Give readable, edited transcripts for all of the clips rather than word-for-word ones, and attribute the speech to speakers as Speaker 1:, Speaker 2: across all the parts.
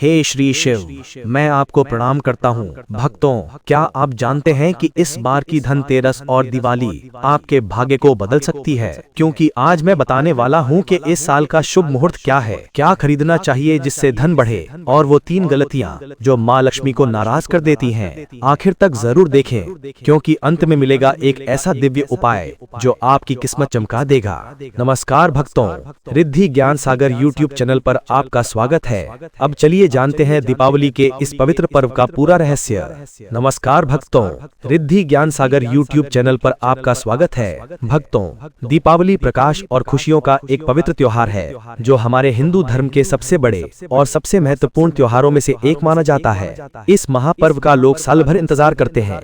Speaker 1: हे श्री शिव, मैं आपको प्रणाम करता हूँ। भक्तों, क्या आप जानते हैं कि इस बार की धनतेरस और दिवाली आपके भाग्य को बदल सकती है? क्योंकि आज मैं बताने वाला हूँ कि इस साल का शुभ मुहूर्त क्या है, क्या खरीदना चाहिए जिससे धन बढ़े, और वो 3 गलतियाँ जो माँ लक्ष्मी को नाराज कर देती हैं। आखिर तक जरूर देखें, क्योंकि अंत में मिलेगा एक ऐसा दिव्य उपाय जो आपकी किस्मत चमका देगा। नमस्कार भक्तों, रिद्धि ज्ञान सागर YouTube चैनल पर आपका स्वागत है। अब चलिए जानते हैं दीपावली के इस पवित्र पर्व का पूरा रहस्य। नमस्कार भक्तों, रिद्धि ज्ञान सागर YouTube चैनल पर आपका स्वागत है। भक्तों, दीपावली प्रकाश और खुशियों का एक पवित्र त्योहार है जो हमारे हिंदू धर्म के सबसे बड़े और सबसे महत्वपूर्ण त्योहारों में से एक माना जाता है। इस महापर्व का लोग साल भर इंतजार करते हैं,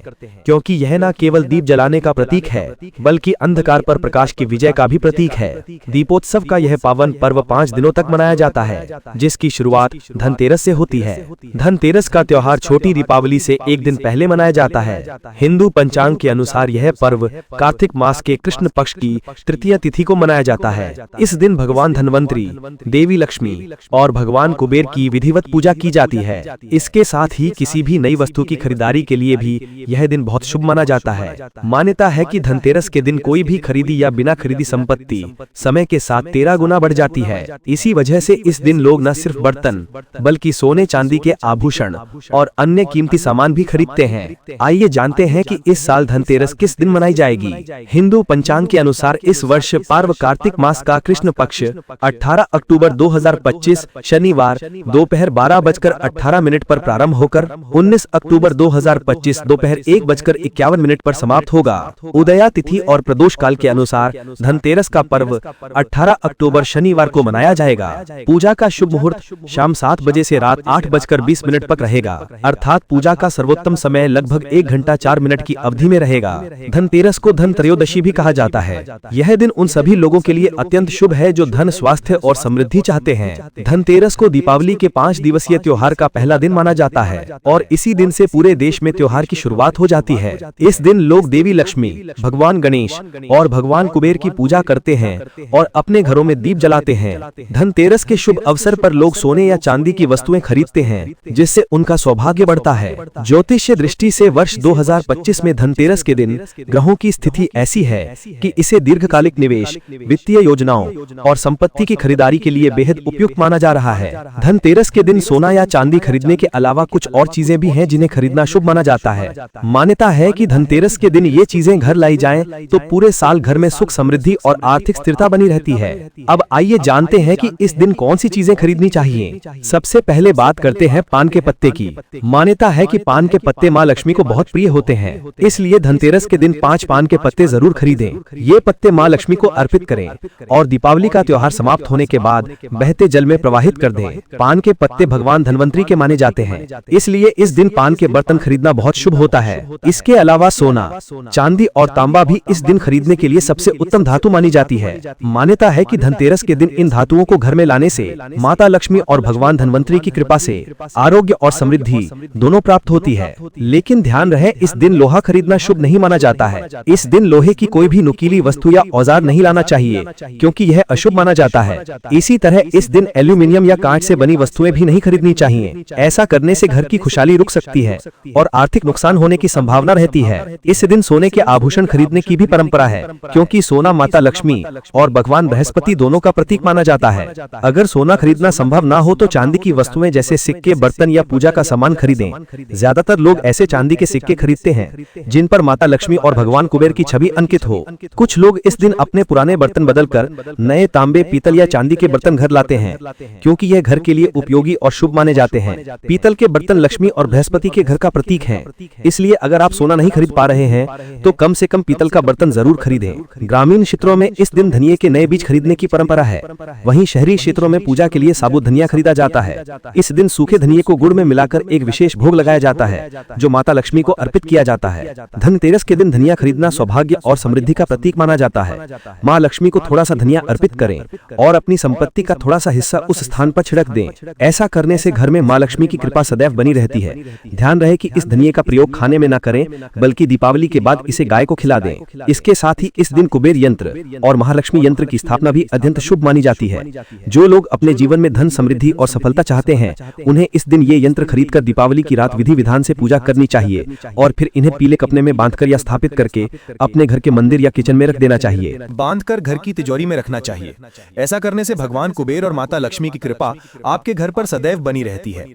Speaker 1: क्योंकि यह न केवल दीप जलाने का प्रतीक है, बल्कि अंधकार पर प्रकाश की विजय का भी प्रतीक है। दीपोत्सव का यह पावन पर्व 5 दिनों तक मनाया जाता है, जिसकी शुरुआत धनतेरस से होती है। धनतेरस का त्योहार छोटी दीपावली से एक दिन पहले मनाया जाता है। हिंदू पंचांग के अनुसार यह पर्व कार्तिक मास के कृष्ण पक्ष की तृतीय तिथि को मनाया जाता है। इस दिन भगवान धनवंतरी, देवी लक्ष्मी और भगवान कुबेर की विधिवत पूजा की जाती है। इसके साथ ही किसी भी नई वस्तु की खरीदारी के लिए भी यह दिन बहुत शुभ माना जाता है। मान्यता है कि धनतेरस के दिन कोई भी खरीदी या बिना खरीदी संपत्ति समय के साथ 13 गुना बढ़ जाती है। इसी वजह से इस दिन लोग न सिर्फ बर्तन बल्कि सोने चांदी के आभूषण और अन्य कीमती सामान भी खरीदते हैं। आइए जानते हैं कि इस साल धनतेरस किस दिन मनाई जाएगी। हिंदू पंचांग के अनुसार इस वर्ष पर्व कार्तिक मास का कृष्ण पक्ष 18 अक्टूबर 2025 शनिवार दोपहर 12:18 पर प्रारंभ होकर 19 अक्टूबर 2025 दोपहर 1:51 पर समाप्त होगा। उदया तिथि और प्रदोष काल के अनुसार धनतेरस का पर्व 18 अक्टूबर शनिवार को मनाया जाएगा। पूजा का शुभ मुहूर्त शाम 7 बजे से रात 8:20 तक रहेगा, अर्थात पूजा का सर्वोत्तम समय लगभग 1 घंटा 4 मिनट की अवधि में रहेगा। धनतेरस को धन त्रयोदशी भी कहा जाता है। यह दिन उन सभी लोगों के लिए अत्यंत शुभ है जो धन, स्वास्थ्य और समृद्धि चाहते हैं। धनतेरस को दीपावली के 5 दिवसीय त्योहार का पहला दिन माना जाता है और इसी दिन से पूरे देश में त्योहार की शुरुआत हो जाती है। इस दिन लोग देवी लक्ष्मी, भगवान गणेश और भगवान कुबेर की पूजा करते हैं और अपने घरों में दीप जलाते हैं। धनतेरस के शुभ अवसर पर लोग सोने या चांदी की वस्तुएं खरीदते हैं, जिससे उनका सौभाग्य बढ़ता है। ज्योतिषीय दृष्टि से वर्ष 2025 में धनतेरस के दिन ग्रहों की स्थिति ऐसी है कि इसे दीर्घकालिक निवेश, वित्तीय योजनाओं और संपत्ति की खरीदारी के लिए बेहद उपयुक्त माना जा रहा है। धनतेरस के दिन सोना या चांदी खरीदने के अलावा कुछ और चीजें भी हैं जिन्हें खरीदना शुभ माना जाता है। मान्यता है कि धनतेरस के दिन ये चीजें घर लाई जाएं तो पूरे साल घर में सुख, समृद्धि और आर्थिक स्थिरता बनी रहती है। अब आइए जानते हैं कि इस दिन कौन सी चीजें खरीदनी चाहिए। सबसे पहले बात करते हैं पान के पत्ते की। मान्यता है कि पान के पत्ते माँ लक्ष्मी को बहुत प्रिय होते हैं, इसलिए धनतेरस के दिन 5 पान के पत्ते जरूर खरीदें। ये पत्ते माँ लक्ष्मी को अर्पित करें और दीपावली का त्योहार समाप्त होने के बाद बहते जल में प्रवाहित कर दें। पान के पत्ते भगवान धनवंतरी के माने जाते हैं, इसलिए इस दिन पान के बर्तन खरीदना बहुत शुभ होता है। इसके अलावा सोना, चांदी और तांबा भी इस दिन खरीदने के लिए सबसे उत्तम धातु मानी जाती है। मान्यता है कि धनतेरस के दिन इन धातुओं को घर में लाने से माता लक्ष्मी और भगवान धनवंतरी की कृपा से आरोग्य और समृद्धि दोनों प्राप्त होती है। लेकिन ध्यान रहे, इस दिन लोहा खरीदना शुभ नहीं माना जाता है। इस दिन लोहे की कोई भी नुकीली वस्तु या औजार नहीं लाना चाहिए, क्योंकि यह अशुभ माना जाता है। इसी तरह इस दिन एल्यूमिनियम या कांच से बनी वस्तुएं भी नहीं खरीदनी चाहिए। ऐसा करने से घर की खुशहाली रुक सकती है और आर्थिक नुकसान होने की संभावना रहती है। इस दिन सोने के आभूषण खरीदने की भी परंपरा है, क्योंकि सोना माता लक्ष्मी और भगवान बृहस्पति दोनों का प्रतीक माना जाता है। अगर सोना खरीदना संभव ना हो तो चांदी की वस्तुएं जैसे सिक्के, बर्तन या पूजा का सामान खरीदें। ज्यादातर लोग ऐसे चांदी के सिक्के खरीदते हैं जिन पर माता लक्ष्मी और भगवान कुबेर की छवि अंकित हो। कुछ लोग इस दिन अपने पुराने बर्तन बदलकर नए तांबे, पीतल या चांदी के बर्तन घर लाते हैं, क्योंकि यह घर के लिए उपयोगी और शुभ माने जाते हैं। पीतल के बर्तन लक्ष्मी और बृहस्पति के घर का प्रतीक हैं, इसलिए अगर आप सोना नहीं खरीद पा रहे हैं तो कम से कम पीतल का बर्तन जरूर खरीदें। ग्रामीण क्षेत्रों में इस दिन धनिये के नए बीज खरीदने की परंपरा है। वहीं शहरी क्षेत्रों में पूजा के लिए साबुत धनिया खरीदा जाता है। इस दिन सूखे धनिये को गुड़ में मिलाकर एक विशेष भोग लगाया जाता है, जो माता लक्ष्मी को अर्पित किया जाता है। धनतेरस के दिन धनिया खरीदना सौभाग्य और समृद्धि का प्रतीक माना जाता है। माँ लक्ष्मी को थोड़ा सा धनिया अर्पित करें और अपनी संपत्ति का थोड़ा सा हिस्सा उस स्थान पर छिड़क दें। ऐसा करने से घर में माँ लक्ष्मी की कृपा सदैव बनी रहती है। ध्यान रहे कि इस धनिये का प्रयोग खाने में न करें, बल्कि दीपावली के बाद इसे गाय को खिला दें। इसके साथ ही इस दिन कुबेर यंत्र और महालक्ष्मी यंत्र की स्थापना भी अत्यंत शुभ मानी जाती है। जो लोग अपने जीवन में धन, समृद्धि और सफलता चाहते
Speaker 2: चाहते हैं उन्हें इस दिन ये यंत्र खरीदकर दीपावली की रात विधि विधान से पूजा करनी चाहिए और फिर इन्हें पीले कपड़े में बांधकर या स्थापित करके अपने घर के मंदिर या किचन में रख देना चाहिए।
Speaker 3: बांधकर घर की तिजोरी में रखना चाहिए। ऐसा करने से भगवान कुबेर और माता लक्ष्मी की कृपा आपके घर पर सदैव बनी रहती है।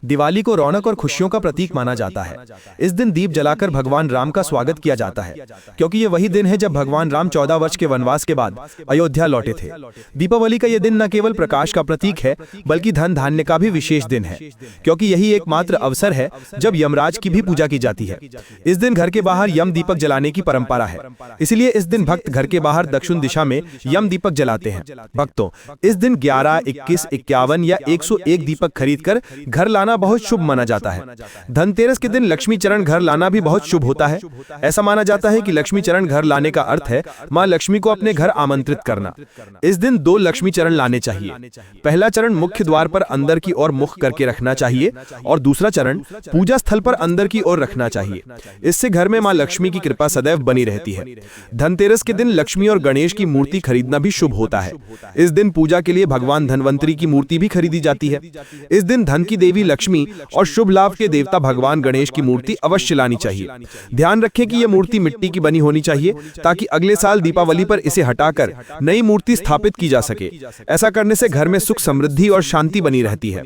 Speaker 3: दिवाली को रौनक और खुशियों का प्रतीक माना जाता है। इस दिन दीप जलाकर भगवान राम का स्वागत किया जाता है, क्योंकि ये वही दिन है जब भगवान राम 14 वर्ष के वनवास के बाद अयोध्या लौटे थे। दीपावली का यह दिन न केवल प्रकाश का प्रतीक है बल्कि धन धान्य का भी विशेष दिन है, क्योंकि यही एकमात्र अवसर है जब यमराज की भी पूजा की जाती है। इस दिन घर के बाहर यम दीपक जलाने की परंपरा है, इसलिए इस दिन भक्त घर के बाहर दक्षिण दिशा में यम दीपक जलाते हैं। भक्तों, इस दिन 11, 21, 51 या 101 दीपक खरीदकर घर लाना बहुत शुभ माना जाता है। धनतेरस के दिन लक्ष्मी चरण घर लाना भी बहुत शुभ होता है। ऐसा माना जाता है कि लक्ष्मी चरण घर लाने का अर्थ है मां लक्ष्मी को अपने घर आमंत्रित करना। इस दिन 2 लक्ष्मी चरण लाने चाहिए। पहला चरण मुख्य द्वार पर अंदर की ओर मुख करके रखना चाहिए और दूसरा चरण पूजा स्थल पर अंदर की ओर रखना चाहिए। इससे घर में मां लक्ष्मी की कृपा सदैव बनी रहती है। धनतेरस के दिन लक्ष्मी और गणेश की मूर्ति खरीदना भी शुभ होता है। इस दिन पूजा के लिए भगवान धनवंतरी की मूर्ति भी खरीदी जाती है। इस दिन धन की देवी लक्ष्मी और शुभ लाभ के देवता भगवान गणेश की मूर्ति अवश्य लानी चाहिए। ध्यान रखें कि यह मूर्ति मिट्टी की बनी होनी चाहिए ताकि अगले साल दीपावली पर इसे हटाकर नई मूर्ति स्थापित की जा सके। ऐसा करने से घर में सुख, समृद्धि और शांति बनी रहती है।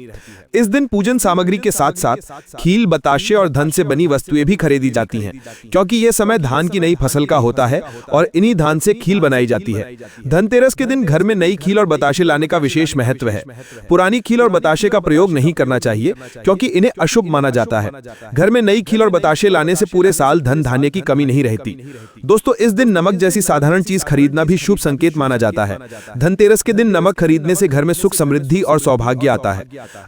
Speaker 3: इस दिन पूजन सामग्री के साथ साथ खील, बताशे और धन से बनी वस्तुएं भी खरीदी जाती हैं, क्योंकि यह समय धान की नई फसल का होता है और इन्हीं धान से खील बनाई जाती है। धनतेरस के दिन घर में नई खील और बताशे लाने का विशेष महत्व है। पुरानी खील और बताशे का प्रयोग नहीं करना चाहिए, क्योंकि इन्हें अशुभ माना जाता है। घर में नई खील और बताशे लाने से पूरे साल धन धान्य की कमी नहीं रहती। दोस्तों, इस दिन नमक जैसी साधारण चीज खरीदना भी शुभ संकेत माना जाता है। धनतेरस के दिन नमक खरीदने से घर में सुख, समृद्धि और सौभाग्य आता है।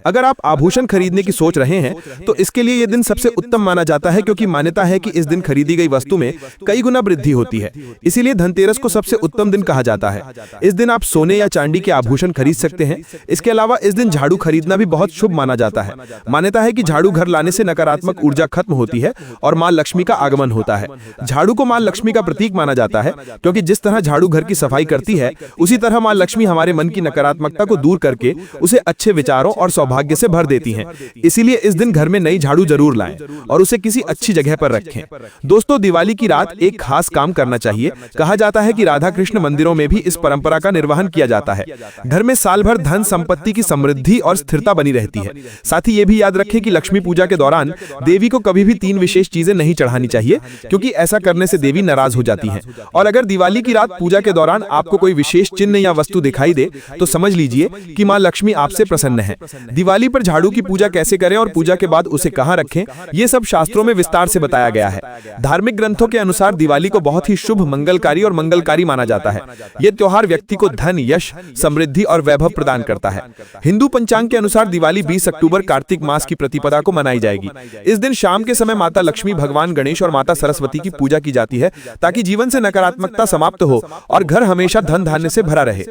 Speaker 3: अगर आप आभूषण खरीदने की सोच रहे हैं तो इसके लिए यह दिन सबसे उत्तम माना जाता है, क्योंकि मान्यता है कि इस दिन खरीदी गई वस्तु में कई गुना वृद्धि होती है। इसीलिए धनतेरस को सबसे उत्तम दिन कहा जाता है। इस दिन आप सोने या चांदी के आभूषण खरीद सकते हैं। इसके अलावा इस दिन झाड़ू खरीदना भी बहुत शुभ माना जाता है। मान्यता है कि झाड़ू घर लाने से नकारात्मक ऊर्जा खत्म होती है और मां लक्ष्मी का आगमन होता है। झाड़ू को मां लक्ष्मी का प्रतीक माना जाता है, क्योंकि जिस तरह झाड़ू घर की सफाई करती है उसी तरह मां लक्ष्मी हमारे मन की नकारात्मकता को दूर करके उसे अच्छे विचारों और सौभाग्य से भर देती हैं। इसीलिए इस दिन घर में नई झाड़ू जरूर लाएं और उसे किसी अच्छी जगह पर रखें। दोस्तों, दिवाली की रात एक खास काम करना चाहिए। कहा जाता है कि राधा कृष्ण मंदिरों में भी इस परंपरा का निर्वहन किया जाता है। घर में साल भर धन संपत्ति की समृद्धि और स्थिरता बनी रहती है। साथ ही ये भी याद रखें कि लक्ष्मी पूजा के दौरान देवी को कभी भी 3 विशेष चीजें नहीं चढ़ानी चाहिए, क्योंकि ऐसा करने से देवी नाराज हो जाती हैं। और अगर दिवाली की रात पूजा के दौरान आपको कोई विशेष चिन्ह या वस्तु दिखाई दे तो समझ लीजिए कि मां लक्ष्मी आपसे प्रसन्न है। दिवाली पर झाड़ू की पूजा कैसे करें और पूजा के बाद उसे कहां रखें, ये सब शास्त्रों में विस्तार से बताया गया है। धार्मिक ग्रंथों के अनुसार दिवाली को बहुत ही शुभ, मंगलकारी और मंगलकारी माना जाता है। यह त्योहार व्यक्ति को धन, यश, समृद्धि और वैभव प्रदान करता है। हिंदू पंचांग के अनुसार दिवाली 20 अक्टूबर कार्तिक मास की प्रतिपदा को मनाई जाएगी। इस दिन शाम के समय माता लक्ष्मी, भगवान गणेश और माता सरस्वती की पूजा की जाती है, ताकि जीवन से नकारात्मकता समाप्त हो और घर हमेशा धन धान्य से भरा रहे।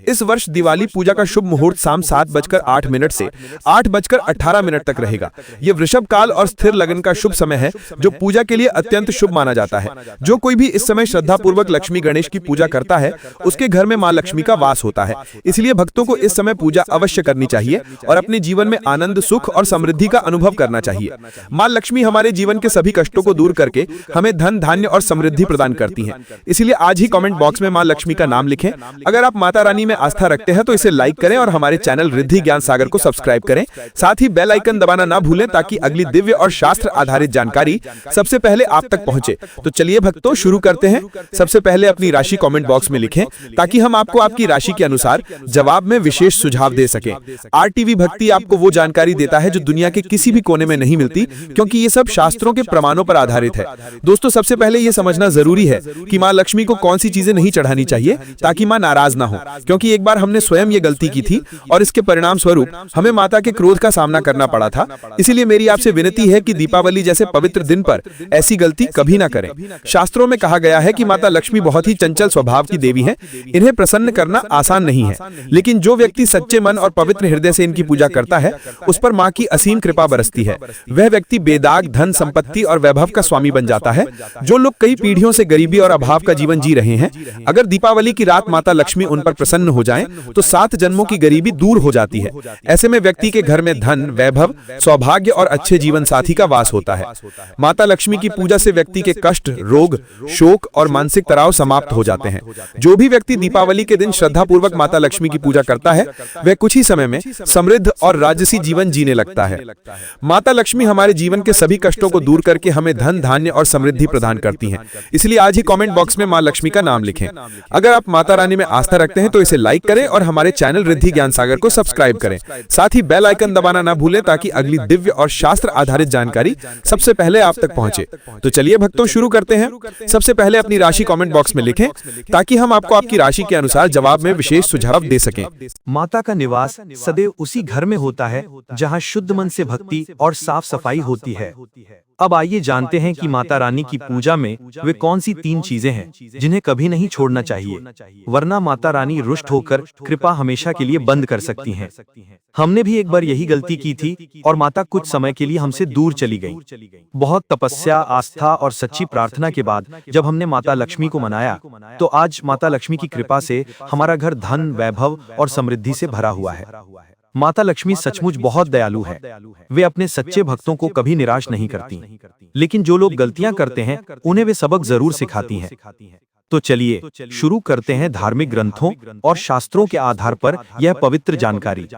Speaker 3: इस वर्ष दिवाली पूजा का शुभ मुहूर्त शाम 7:08 से 8:18 तक रहेगा। यह वृषभ काल और स्थिर लगन का शुभ समय है, जो पूजा के लिए अत्यंत शुभ माना जाता है। जो कोई भी इस समय श्रद्धा पूर्वक लक्ष्मी गणेश की पूजा करता है उसके घर में मां लक्ष्मी का वास होता है। इसलिए भक्तों को इस समय पूजा अवश्य करनी चाहिए और अपने जीवन में आनंद, सुख और समृद्धि का अनुभव करना चाहिए। मां लक्ष्मी हमारे जीवन के सभी कष्टों को दूर करके हमें धन, धान्य और समृद्धि प्रदान करती हैं। इसलिए आज ही कमेंट बॉक्स में मां लक्ष्मी का नाम लिखें। अगर आप माता रानी में आस्था रखते हैं तो इसे लाइक करें और हमारे चैनल रिद्धि ज्ञान सागर को सब्सक्राइब करें। साथ ही बेल आइकन दबाना ना भूलें, ताकि अगली दिव्य और शास्त्र आधारित जानकारी सबसे पहले आप तक पहुंचे। तो चलिए भक्तों, शुरू करते हैं। सबसे पहले अपनी राशि कमेंट बॉक्स में लिखें, ताकि हम आपको आपकी राशि के अनुसार जवाब में विशेष सुझाव दे सकें। आरटीवी भक्ति आपको वो जानकारी देता है जो दुनिया के किसी भी कोने में नहीं मिलती, क्योंकि ये सब शास्त्रों के प्रमाणों पर आधारित है। दोस्तों, सबसे पहले ये समझना जरूरी है कि मां लक्ष्मी को कौन सी चीजें नहीं चढ़ानी चाहिए, ताकि मां नाराज ना हो, क्योंकि एक बार हमने स्वयं ये गलती की थी और इसके परिणाम स्वरूप हमें माता के क्रोध का सामना करना पड़ा था। इसीलिए मेरी आपसे विनती है कि दीपावली जैसे पवित्र दिन पर ऐसी गलती कभी ना करें। शास्त्रों में कहा गया है कि माता लक्ष्मी बहुत ही चंचल स्वभाव की देवी हैं। इन्हें प्रसन्न करना आसान नहीं है, लेकिन जो व्यक्ति सच्चे मन और पवित्र हृदय से इनकी पूजा करता है उस पर मां की असीम कृपा बरसती है। वह व्यक्ति बेदाग धन, संपत्ति और वैभव का स्वामी बन जाता है। जो लोग कई पीढ़ियों से गरीबी और अभाव का जीवन जी रहे हैं, अगर दीपावली की रात माता लक्ष्मी उन पर प्रसन्न हो जाएं, तो 7 जन्मों की गरीबी दूर हो जाती है।
Speaker 4: ऐसे में व्यक्ति के घर में धन, वैभव, सौभाग्य और अच्छे जीवन साथी का वास होता है। माता लक्ष्मी की पूजा से व्यक्ति के कष्ट, रोग, शोक और मानसिक तनाव समाप्त हो जाते हैं। जो भी व्यक्ति दीपावली के दिन श्रद्धा पूर्वक माता लक्ष्मी की पूजा करता है वह कुछ ही समय में समृद्ध और राजसी जीवन जीने लगता है। माता लक्ष्मी हमारे जीवन के सभी कष्टों को दूर करके हमें धन, धान्य और समृद्धि प्रदान करती हैं। इसलिए आज ही कमेंट बॉक्स में मां लक्ष्मी का नाम लिखें। अगर आप माता रानी में आस्था रखते हैं तो इसे लाइक करें और हमारे चैनल रिद्धि ज्ञान सागर को सब्सक्राइब करें। साथ ही बेल आइकन दबाना ना भूलें ताकि अगली दिव्य और शास्त्र आधारित जानकारी सबसे पहले आप तक पहुंचे। तो चलिए भक्तों, शुरू करते हैं। सबसे पहले अपनी राशि कमेंट बॉक्स में लिखें ताकि हम आपको आपकी राशि के अनुसार जवाब में विशेष सुझाव दे सकें।
Speaker 1: माता का निवास सदैव उसी घर में होता है जहां शुद्ध मन से भक्ति और साफ सफाई होती है। अब आइए जानते हैं कि माता रानी की पूजा में वे कौन सी 3 चीजें हैं जिन्हें कभी नहीं छोड़ना चाहिए, वरना माता रानी रुष्ट होकर कृपा हमेशा के लिए बंद कर सकती हैं। हमने भी एक बार यही गलती की थी और माता कुछ समय के लिए हमसे दूर चली गई। बहुत तपस्या, आस्था और सच्ची प्रार्थना के बाद जब हमने माता लक्ष्मी को मनाया तो आज माता लक्ष्मी की कृपा से हमारा घर धन, वैभव और समृद्धि से भरा हुआ है। माता लक्ष्मी सचमुच बहुत दयालु है। वे अपने सच्चे भक्तों को कभी निराश नहीं करती, लेकिन जो लोग गलतियां करते हैं उन्हें वे सबक जरूर सिखाती हैं। तो चलिए शुरू करते हैं धार्मिक ग्रंथों और शास्त्रों के आधार पर यह पवित्र जानकारी।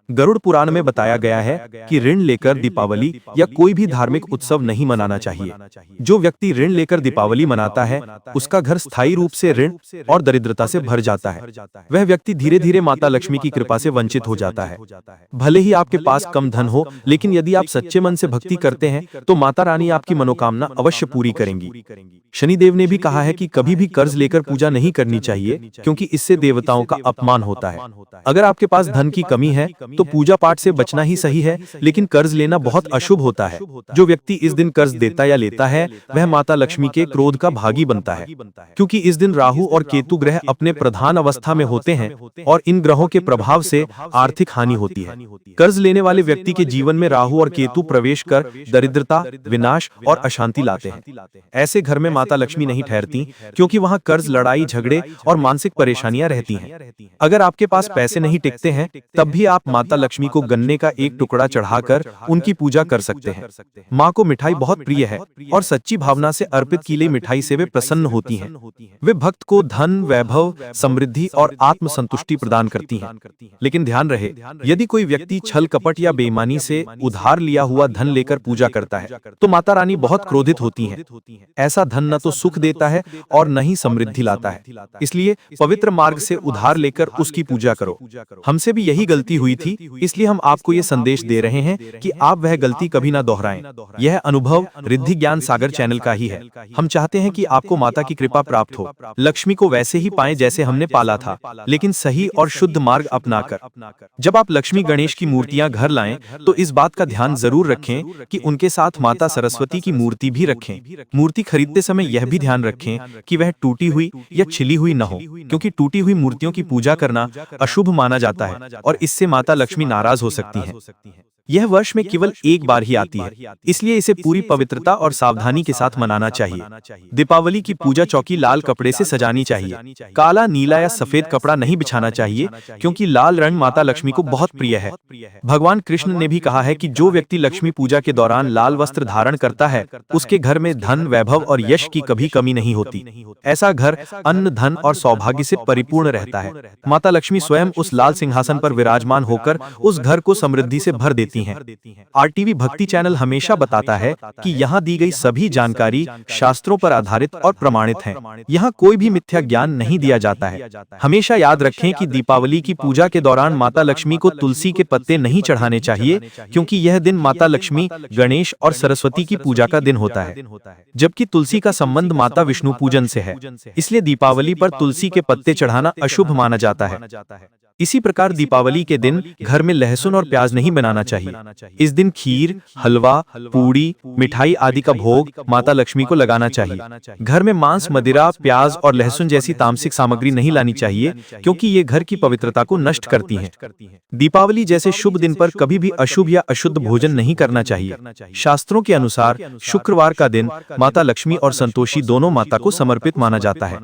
Speaker 1: गरुड़ पुराण में बताया गया है कि ऋण लेकर दीपावली या कोई भी धार्मिक उत्सव नहीं मनाना चाहिए। जो व्यक्ति ऋण लेकर दीपावली मनाता है उसका घर स्थायी रूप से ऋण और दरिद्रता से भर जाता है। वह व्यक्ति धीरे धीरे माता लक्ष्मी की कृपा से वंचित हो जाता है। भले ही आपके पास कम धन हो, लेकिन यदि आप सच्चे मन से भक्ति करते हैं तो माता रानी आपकी मनोकामना अवश्य पूरी करेंगी। शनिदेव ने भी कहा है कि कभी भी कर्ज लेकर पूजा नहीं करनी चाहिए, क्योंकि इससे देवताओं का अपमान होता है। अगर आपके पास धन की कमी है तो पूजा पाठ से बचना ही सही है, लेकिन कर्ज लेना बहुत अशुभ होता है। जो व्यक्ति इस दिन कर्ज देता या लेता है वह माता लक्ष्मी के क्रोध का भागी बनता है, क्योंकि इस दिन राहु और केतु ग्रह अपने प्रधान अवस्था में होते हैं और इन ग्रहों के प्रभाव से आर्थिक हानि होती है। कर्ज लेने वाले व्यक्ति के जीवन में राहु और केतु प्रवेश कर दरिद्रता, विनाश और अशांति लाते हैं। ऐसे घर में माता लक्ष्मी नहीं ठहरती, क्योंकि वहां कर्ज, लड़ाई झगड़े और मानसिक परेशानियां रहती हैं। अगर आपके पास पैसे नहीं टिकते हैं तब भी आप माता लक्ष्मी को गन्ने का एक टुकड़ा चढ़ाकर उनकी पूजा कर सकते हैं। माँ को मिठाई बहुत प्रिय है और सच्ची भावना से अर्पित की गई मिठाई से वे प्रसन्न होती हैं। वे भक्त को धन, वैभव, समृद्धि और आत्म संतुष्टि प्रदान करती हैं। लेकिन ध्यान रहे, यदि कोई व्यक्ति छल कपट या बेईमानी से उधार लिया हुआ धन लेकर पूजा करता है तो माता रानी बहुत क्रोधित होती हैं। ऐसा धन न तो सुख देता है और न ही समृद्धि लाता है। इसलिए पवित्र मार्ग से उधार लेकर उसकी पूजा करो। हमसे भी यही गलती हुई थी, इसलिए हम आपको ये संदेश दे रहे हैं कि आप वह गलती कभी ना दोहराएं। यह अनुभव रिद्धि ज्ञान सागर चैनल का ही है। हम चाहते हैं कि आपको माता की कृपा प्राप्त हो, लक्ष्मी को वैसे ही पाएं जैसे हमने पाला था, लेकिन सही और शुद्ध मार्ग अपनाकर। जब आप लक्ष्मी गणेश की मूर्तियां घर लाएं तो इस बात का ध्यान जरूर रखें कि उनके साथ माता सरस्वती की मूर्ति भी रखें। मूर्ति खरीदते समय यह भी ध्यान रखें कि वह टूटी हुई या छिली हुई न हो, क्योंकि टूटी हुई मूर्तियों की पूजा करना अशुभ माना जाता है और इससे माता लक्ष्मी नाराज हो सकती हैं। यह वर्ष में केवल एक बार ही आती है, इसलिए इसे पूरी पवित्रता और सावधानी के साथ मनाना चाहिए। दीपावली की पूजा चौकी लाल कपड़े से सजानी चाहिए। काला, नीला या सफेद कपड़ा नहीं बिछाना चाहिए, क्योंकि लाल रंग माता लक्ष्मी को बहुत प्रिय है। भगवान कृष्ण ने भी कहा है कि जो व्यक्ति लक्ष्मी पूजा के दौरान लाल वस्त्र धारण करता है उसके घर में धन, वैभव और यश की कभी कमी नहीं होती। ऐसा घर अन्न, धन और सौभाग्य से परिपूर्ण रहता है। माता लक्ष्मी स्वयं उस लाल सिंहासन पर विराजमान होकर उस घर को समृद्धि से भर देती हैं। आरटीवी भक्ति चैनल हमेशा बताता है कि यहाँ दी गई सभी जानकारी शास्त्रों पर आधारित और प्रमाणित है। यहाँ कोई भी मिथ्या ज्ञान नहीं दिया जाता है। हमेशा याद रखें कि दीपावली की पूजा के दौरान माता लक्ष्मी को तुलसी के पत्ते नहीं चढ़ाने चाहिए, क्योंकि यह दिन माता लक्ष्मी, गणेश और सरस्वती की पूजा का दिन होता है, जबकि तुलसी का संबंध माता विष्णु पूजन से है। इसलिए दीपावली पर तुलसी के पत्ते चढ़ाना अशुभ माना जाता है। इसी प्रकार दीपावली के दिन घर में लहसुन और प्याज नहीं बनाना चाहिए। इस दिन खीर, हलवा, पूड़ी, मिठाई आदि का भोग माता लक्ष्मी को लगाना चाहिए। घर में मांस, मदिरा, प्याज और लहसुन जैसी तामसिक सामग्री नहीं लानी चाहिए, क्योंकि ये घर की पवित्रता को नष्ट करती हैं। दीपावली जैसे शुभ दिन पर कभी भी अशुभ या अशुद्ध भोजन नहीं करना चाहिए। शास्त्रों के अनुसार शुक्रवार का दिन माता लक्ष्मी और संतोषी दोनों माता को समर्पित माना जाता है।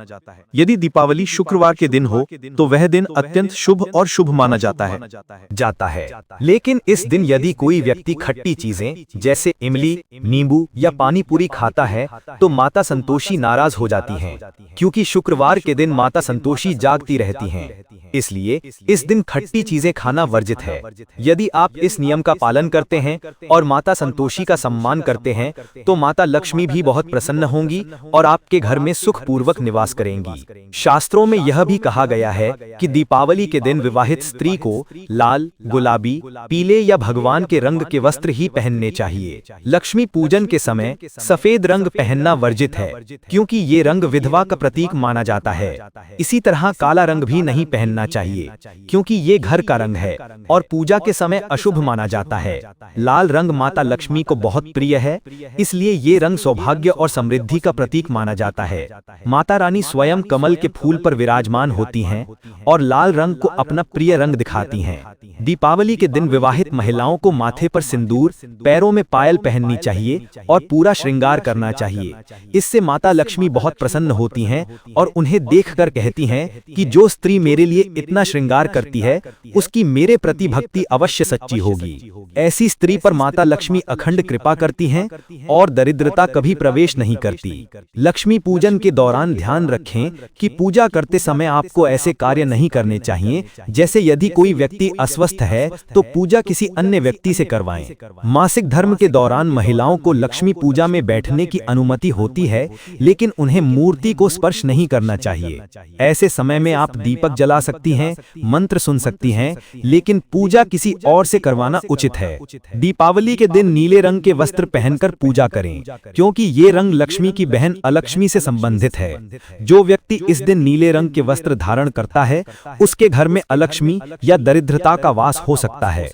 Speaker 1: यदि दीपावली शुक्रवार के दिन हो तो वह दिन अत्यंत शुभ शुभ और शुभ माना जाता है। लेकिन इस दिन यदि कोई व्यक्ति खट्टी चीजें जैसे इमली, नींबू या पानी पूरी खाता है तो माता संतोषी नाराज हो जाती हैं, क्योंकि शुक्रवार के दिन माता संतोषी जागती रहती हैं। इसलिए इस दिन खट्टी चीजें खाना वर्जित है। यदि आप इस नियम का पालन करते हैं और माता संतोषी का सम्मान करते हैं तो माता लक्ष्मी भी बहुत प्रसन्न होंगी और आपके घर में सुख पूर्वक निवास करेंगी। शास्त्रों में यह भी कहा गया है कि दीपावली के दिन विवाहित स्त्री को लाल, गुलाबी, पीले या भगवान के रंग के वस्त्र ही पहनने चाहिए। लक्ष्मी पूजन के समय सफेद रंग पहनना वर्जित है, क्योंकि ये रंग विधवा का प्रतीक माना जाता है। इसी तरह काला रंग भी नहीं पहनना चाहिए, क्योंकि ये घर का रंग है और पूजा के समय अशुभ माना जाता है। लाल रंग माता लक्ष्मी को बहुत प्रिय है, इसलिए ये रंग सौभाग्य और समृद्धि का प्रतीक माना जाता है। माता रानी स्वयं कमल के फूल पर विराजमान होती हैं और लाल रंग को अपना प्रिय रंग दिखाती हैं। दीपावली के दिन विवाहित महिलाओं को माथे पर सिंदूर, पैरों में पायल पहननी चाहिए और पूरा श्रृंगार करना चाहिए। इससे माता लक्ष्मी बहुत प्रसन्न होती हैं और उन्हें देखकर कहती हैं कि जो स्त्री मेरे लिए इतना श्रृंगार करती है उसकी मेरे प्रति भक्ति अवश्य सच्ची होगी। ऐसी स्त्री पर माता लक्ष्मी अखंड कृपा करती हैं और दरिद्रता कभी प्रवेश नहीं करती। लक्ष्मी पूजन के दौरान ध्यान रखें कि पूजा करते समय आपको ऐसे कार्य नहीं करने चाहिए, जैसे यदि कोई व्यक्ति अस्वस्थ है तो पूजा किसी अन्य व्यक्ति से करवाएं। मासिक धर्म के दौरान महिलाओं को लक्ष्मी पूजा में बैठने की अनुमति होती है, लेकिन उन्हें मूर्ति को स्पर्श नहीं करना चाहिए। ऐसे समय में आप दीपक जला सकती हैं, मंत्र सुन सकती हैं, लेकिन पूजा किसी और से करवाना उचित है। दीपावली के दिन नीले रंग के वस्त्र पहनकर पूजा करें, क्योंकि ये रंग लक्ष्मी की बहन अलक्ष्मी से संबंधित है। जो व्यक्ति इस दिन नीले रंग के वस्त्र धारण करता है उसके घर में अलक्ष्मी या दरिद्रता का वास हो सकता है।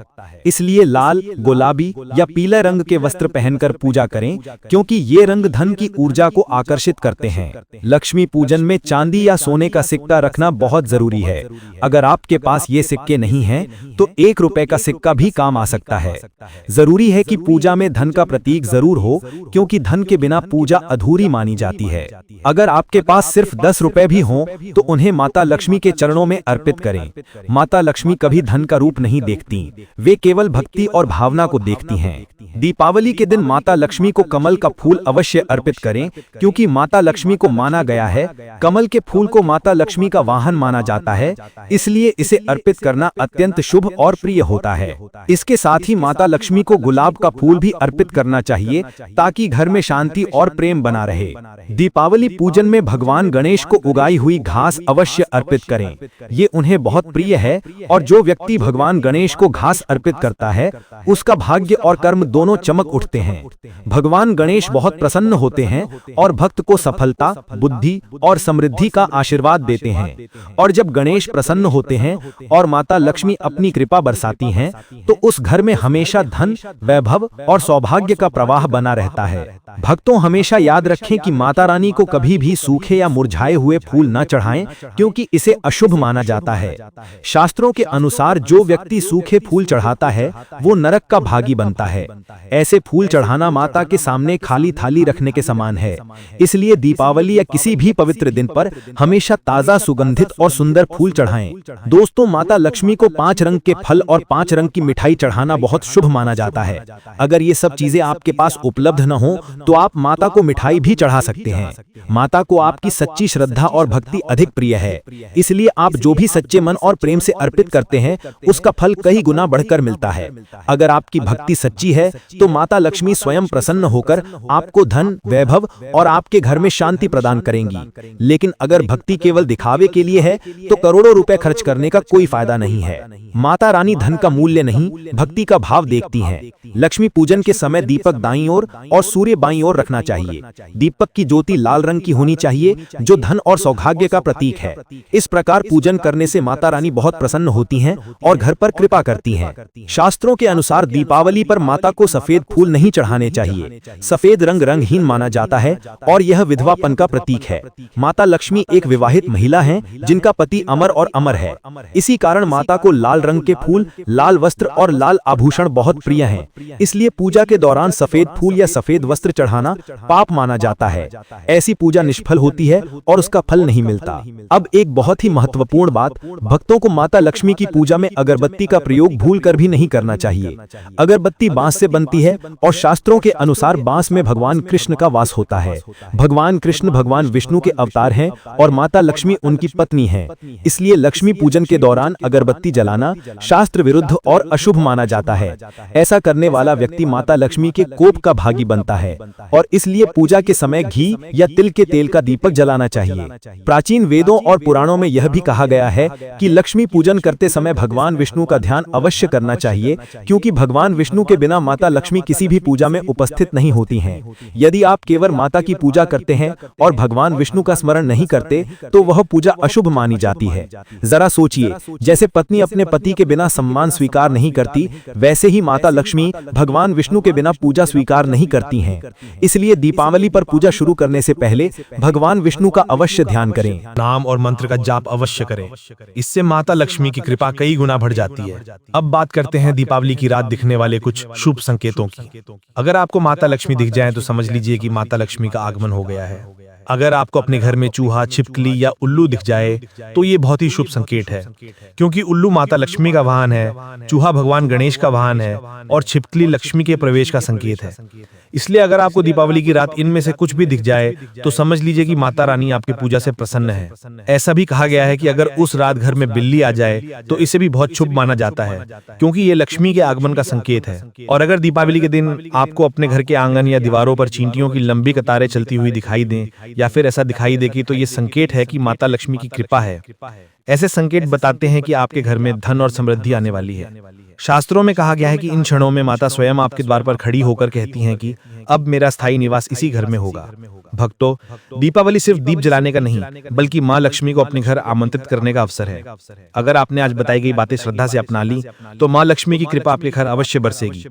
Speaker 1: इसलिए लाल, गुलाबी या पीले रंग के वस्त्र पहनकर पूजा करें, क्योंकि ये रंग धन की ऊर्जा को आकर्षित करते हैं। लक्ष्मी पूजन में चांदी या सोने का सिक्का रखना बहुत जरूरी है। अगर आपके पास ये सिक्के नहीं हैं तो 1 रुपए का सिक्का भी काम आ सकता है। जरूरी है कि पूजा में धन का प्रतीक जरूर हो, क्योंकि धन के बिना पूजा अधूरी मानी जाती है। अगर आपके पास सिर्फ 10 रुपए भी हों तो उन्हें माता लक्ष्मी के चरणों में अर्पित करें। माता लक्ष्मी कभी धन का रूप नहीं देखती, वे केवल भक्ति और भावना को देखती हैं। दीपावली के दिन माता लक्ष्मी को कमल का फूल अवश्य अर्पित करें, क्योंकि माता लक्ष्मी को माना गया है कमल के फूल को माता लक्ष्मी का वाहन माना जाता है, इसलिए इसे अर्पित करना अत्यंत शुभ और प्रिय होता है। इसके साथ ही माता लक्ष्मी को गुलाब का फूल भी अर्पित करना चाहिए, ताकि घर में शांति और प्रेम बना रहे। दीपावली पूजन में भगवान गणेश को उगाई हुई घास अवश्य अर्पित करें, ये उन्हें बहुत प्रिय है और जो व्यक्ति भगवान गणेश को घास अर्पित करता है उसका भाग्य और कर्म दोनों चमक उठते हैं। भगवान गणेश बहुत प्रसन्न होते हैं और भक्त को सफलता, बुद्धि और समृद्धि का आशीर्वाद देते हैं। और जब गणेश प्रसन्न होते हैं और माता लक्ष्मी अपनी कृपा बरसाती हैं तो उस घर में हमेशा धन, वैभव और सौभाग्य का प्रवाह बना रहता है। भक्तों हमेशा याद रखें कि माता रानी को कभी भी सूखे या मुरझाए हुए फूल न चढ़ाएं, क्योंकि इसे अशुभ माना जाता है। शास्त्रों के अनुसार जो व्यक्ति सूखे फूल चढ़ाता है वो नरक का भागी बनता है। ऐसे फूल चढ़ाना माता के सामने खाली थाली रखने के समान है। इसलिए दीपावली या किसी भी पवित्र दिन पर हमेशा ताजा, सुगंधित और सुंदर फूल चढ़ाएं। दोस्तों, माता लक्ष्मी को 5 रंग के फल और 5 रंग की मिठाई चढ़ाना बहुत शुभ माना जाता है। अगर ये सब चीजें आपके पास उपलब्ध न हो तो आप माता को मिठाई भी चढ़ा सकते हैं। माता को आपकी सच्ची श्रद्धा और भक्ति अधिक प्रिय है, इसलिए आप जो भी सच्चे मन और प्रेम से अर्पित करते हैं उसका फल कई गुना बढ़कर मिलता है। अगर आपकी भक्ति सच्ची है तो माता लक्ष्मी स्वयं प्रसन्न होकर आपको धन, वैभव और आपके घर में शांति प्रदान करेंगी। लेकिन अगर भक्ति केवल दिखावे के लिए है तो करोड़ों रुपए खर्च करने का कोई फायदा नहीं है। माता रानी धन का मूल्य नहीं, भक्ति का भाव देखती हैं। लक्ष्मी पूजन के समय दीपक दाईं ओर और सूर्य बाईं ओर रखना चाहिए। दीपक की ज्योति लाल रंग की होनी चाहिए, जो धन और सौभाग्य का प्रतीक है। इस प्रकार पूजन करने से माता रानी बहुत प्रसन्न होती हैं और घर पर कृपा करती हैं। शास्त्रों के अनुसार दीपावली पर माता को
Speaker 2: सफेद फूल नहीं चढ़ाने चाहिए। सफेद रंग रंगहीन माना जाता है और यह विधवापन का प्रतीक है। माता लक्ष्मी एक विवाहित महिला हैं जिनका पति अमर और अमर है। इसी कारण माता को लाल रंग के फूल, लाल वस्त्र और लाल आभूषण बहुत प्रिय हैं। इसलिए पूजा के दौरान सफेद फूल या सफेद वस्त्र चढ़ाना पाप माना जाता है। ऐसी पूजा निष्फल होती है और उसका फल नहीं मिलता। अब एक बहुत ही महत्वपूर्ण बात, भक्तों को माता लक्ष्मी की पूजा में अगरबत्ती का प्रयोग भूलकर भी नहीं करना चाहिए। अगरबत्ती बांस से बनती है और शास्त्रों के अनुसार बांस में भगवान कृष्ण का वास होता है। भगवान कृष्ण भगवान विष्णु के अवतार हैं और माता लक्ष्मी उनकी पत्नी है। इसलिए लक्ष्मी पूजन के दौरान अगरबत्ती जलाना शास्त्र विरुद्ध और अशुभ माना जाता है। ऐसा करने वाला व्यक्ति माता लक्ष्मी के कोप का भागी बनता है और इसलिए पूजा के समय घी या तिल के तेल का दीपक जलाना चाहिए। प्राचीन वेदों और पुराणों में यह भी कहा गया है कि लक्ष्मी पूजन करते समय भगवान विष्णु का ध्यान अवश्य करना चाहिए, क्योंकि भगवान विष्णु के बिना माता लक्ष्मी किसी भी पूजा में उपस्थित नहीं होती हैं। यदि आप केवल माता की पूजा करते हैं और भगवान विष्णु का स्मरण नहीं करते तो वह पूजा अशुभ मानी जाती है। जरा सोचिए, जैसे पत्नी अपने पति के बिना सम्मान स्वीकार नहीं करती, वैसे ही माता लक्ष्मी भगवान विष्णु के बिना पूजा स्वीकार नहीं करती हैं। इसलिए दीपावली पर पूजा शुरू करने से पहले भगवान विष्णु का अवश्य ध्यान करें।
Speaker 5: नाम और मंत्र का जाप अवश्य करें। इससे माता लक्ष्मी की कृपा कई गुना बढ़ जाती है। अब बात करते हैं दीपावली की रात दिखने वाले कुछ शुभ संकेतों की। अगर आपको माता लक्ष्मी दिख जाए तो समझ लीजिए कि माता लक्ष्मी का आगमन हो गया है। अगर आपको अपने घर में चूहा, छिपकली या उल्लू दिख जाए तो ये बहुत ही शुभ संकेत है, क्योंकि उल्लू माता लक्ष्मी का वाहन है, चूहा भगवान गणेश का वाहन है और छिपकली लक्ष्मी के प्रवेश का संकेत है। इसलिए अगर आपको दीपावली की रात इनमें से कुछ भी दिख जाए तो समझ लीजिए कि माता रानी आपकी पूजा से प्रसन्न है। ऐसा भी कहा गया है कि अगर उस रात घर में बिल्ली आ जाए तो इसे भी बहुत शुभ माना जाता है, क्योंकि ये लक्ष्मी के आगमन का संकेत है। और अगर दीपावली के दिन आपको अपने घर के आंगन या दीवारों पर चींटियों की लंबी कतारें चलती हुई दिखाई दें या फिर ऐसा दिखाई दे कि तो ये संकेत है कि माता लक्ष्मी की कृपा है। ऐसे संकेत बताते हैं कि आपके घर में धन और समृद्धि आने वाली है। शास्त्रों में कहा गया है कि इन क्षणों में माता स्वयं आपके द्वार पर खड़ी होकर कहती हैं कि अब मेरा स्थायी निवास इसी घर में होगा। भक्तों, दीपावली सिर्फ दीप जलाने का नहीं, बल्कि माँ लक्ष्मी को अपने घर आमंत्रित करने का अवसर है। अगर आपने आज बताई गई बातें श्रद्धा से अपना ली तो माँ लक्ष्मी की कृपा आपके घर अवश्य बरसेगी।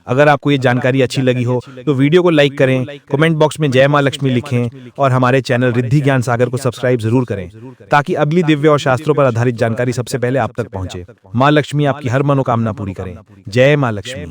Speaker 5: अगर आपको ये जानकारी अच्छी लगी हो तो वीडियो को लाइक करें, कमेंट बॉक्स में जय माँ लक्ष्मी लिखें और हमारे चैनल रिद्धि ज्ञान सागर को सब्सक्राइब जरूर करें, ताकि अगली दिव्य और शास्त्रों पर आधारित जानकारी सबसे पहले आप तक पहुंचे। माँ लक्ष्मी आपकी हर मनोकामना पूरी करें। जय माँ लक्ष्मी।